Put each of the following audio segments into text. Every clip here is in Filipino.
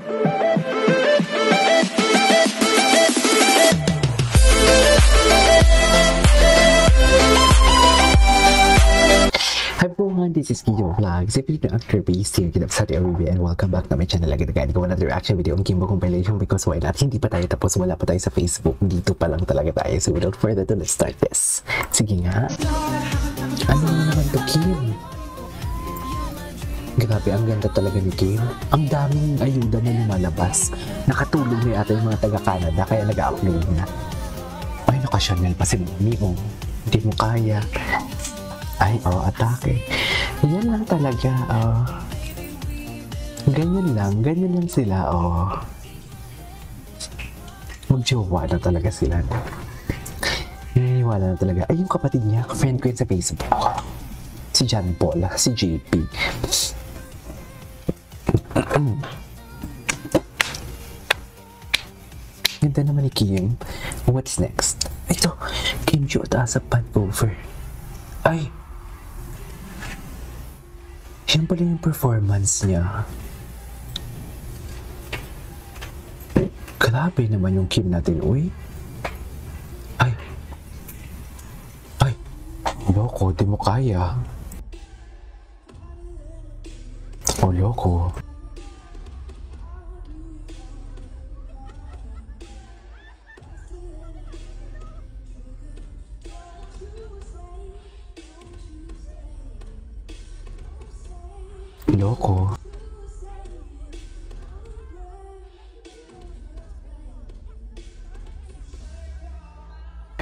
Hi everyone, this is Kiyo Vlogs. If you're new after base, here kita sa Saudi Arabia and welcome back to my channel. Again, ko another reaction video on Kimbo compilation because why not? Hindi pa tayo tapos, wala pa tayo sa Facebook. Dito pa lang talaga tayo. So without further ado, let's start this. Sige nga. Ano naman to, Kim? Grabe, ang ganda talaga ni Kim. Ang daming ayuda na lumalabas. Nakatulog na yata yung mga taga-Canada kaya nag-upload na. Ay, naka-channel pa si Mami. Oh, hindi mo kaya. Ay, atake. Yan lang talaga, ganyan lang sila, Magjowa na talaga sila. Naniniwala na talaga. Ay, yung kapatid niya, friend ko yun sa Facebook. Si John Paul, si JP. Ganda naman ni Kim. What's next? Ito, Kim Chiu at Asap Vancouver. Ay! Yan pala yung performance niya. Grabe naman yung Kim natin, uy. Ay! Ay! Loko, di mo kaya. Oh, loko. Loko.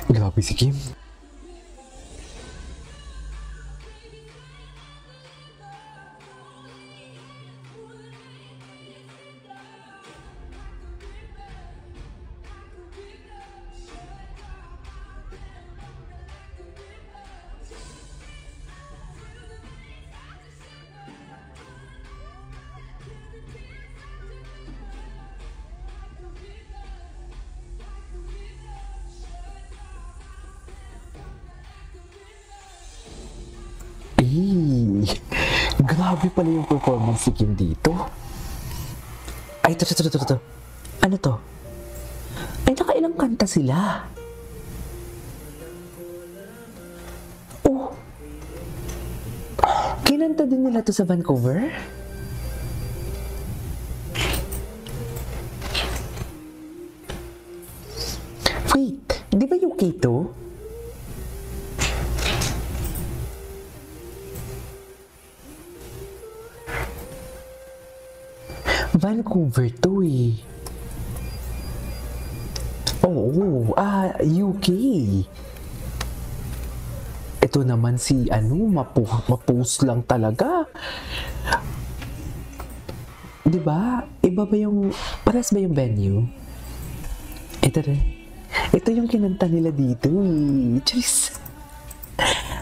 Grabe si Kim. Grabe pala yung performance si Kim dito. Ay, ito. Ano to? Ay, nakailang kanta sila. Oh. Kinanta din nila to sa Vancouver? Wait, di ba UK to? Vancouver to eh. UK. Ito naman si mapost lang talaga. Diba? Iba ba yung, paras ba yung venue? Ito rin. Ito yung kinanta nila dito eh. Cheers!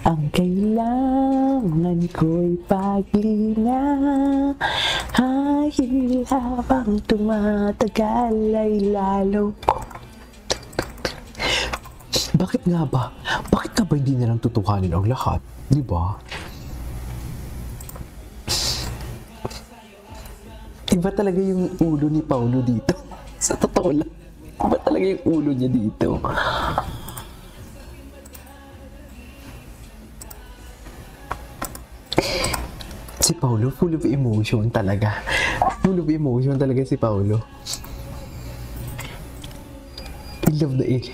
Ang kailangan ko'y paglinga, dahil habang tumatagal ay lalo ko. Bakit nga ba? Bakit nga ba hindi nilang tutuhanin ang lahat? Di ba? Iba talaga yung ulo ni Paulo dito. Sa totoo lang. Iba talaga yung ulo niya dito. Si Paulo, full of emotion talaga. Full of emotion talaga si Paulo. I love the it.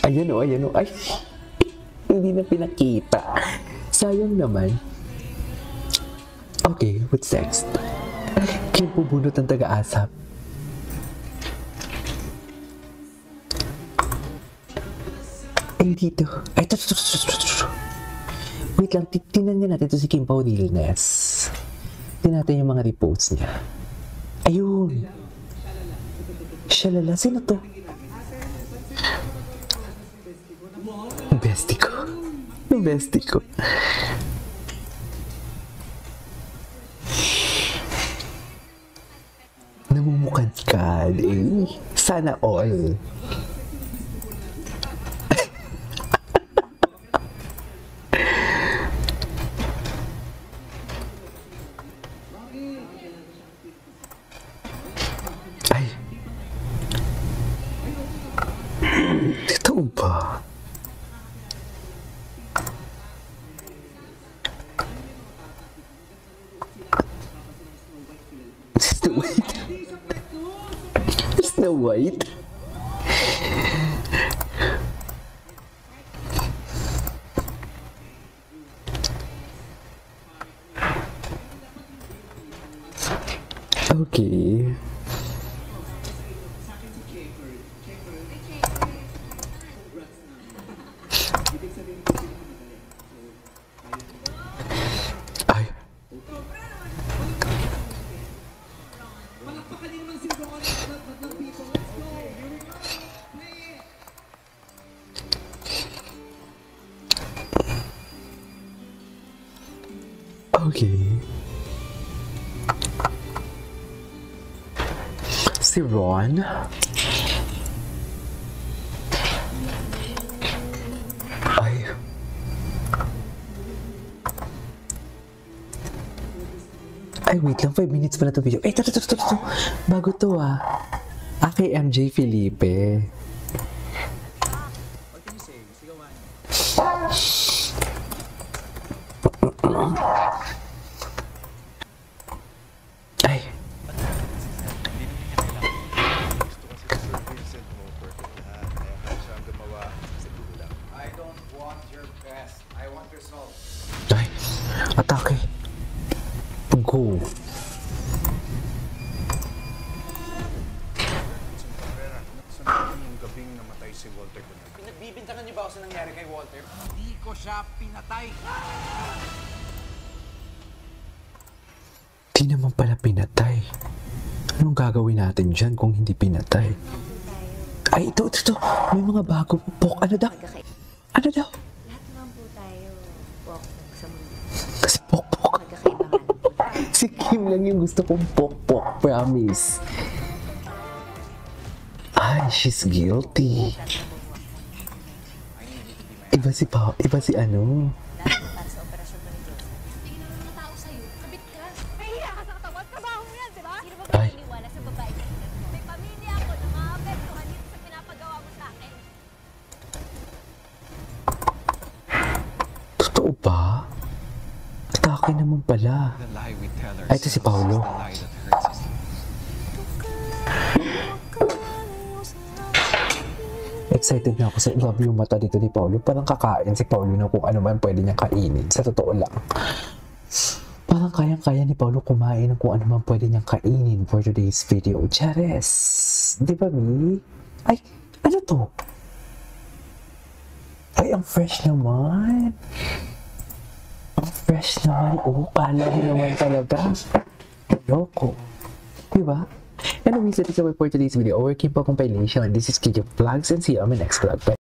Ayan o. Ay, hindi na pinakita. Sayang naman. Okay, what's next? Kim pubunot ng taga-asap. Ay, dito. Ay, ito. Wait lang, tingnan nga natin ito si Kim Pao Nilnes. Tingnan natin yung mga reposts niya. Ayun. Shalala, sino to? Bestie ko. Namumukadkad. Okay. Sana all. Ay. Totoo ba? Snow White? Snow White? Okay. Ay. Okay. Si Ron? Ay. Ay, wait lang. 5 minutes pa na to video. Eh, ito. Bago to ah. Kay MJ Felipe. Ay. I don't want your best. I want results. Ay. Atake. Go. Saan yung gabing namatay si Walter Cunha? Pinagbibintangan niyo ba ako sa nangyari kay Walter? Hindi ko siya pinatay. Di naman pala pinatay. Anong gagawin natin dyan kung hindi pinatay? Ay, ito. May mga bago pok. Ano daw? Ano daw? Lahat naman po tayo pok-pok sa mundo. Kasi pok-pok. Magkakaiba nga lang po tayo. Si Kim lang yung gusto kong pok-pok. Promise. Ay, she's guilty. Iba si ano. Lahat na para sa operasyon ko ni Joseph. Tingin naman ng tao sa'yo. Kabit ka. Mahiya ka sa katawan. Trabaho mo yan, di ba? Sino ba Ay. maniniwala sa babae na ilan mo? May pamilya ako na maapektuhan dito sa pinapagawa mo sa akin. Totoo ba? Atake naman pala. The lie we tell Ay, ito si Paolo. is the lie that hurts us. Excited na ako sa love yung mata dito ni Paolo. Parang kakain si Paolo na kung ano man pwede niyang kainin. Sa totoo lang. Parang kayang-kaya ni Paolo kumain ng kung ano man pwede niyang kainin for today's video. Chares! Di ba, Mi? Ay, ano to? Ay, ang fresh naman. Ang fresh naman. Oh, kala mo naman talaga. Loko. Di ba? Anyways, that is all for today's video. Our Kimpo compilation. This is KJ Vlogs and see you on my next vlog. Bye.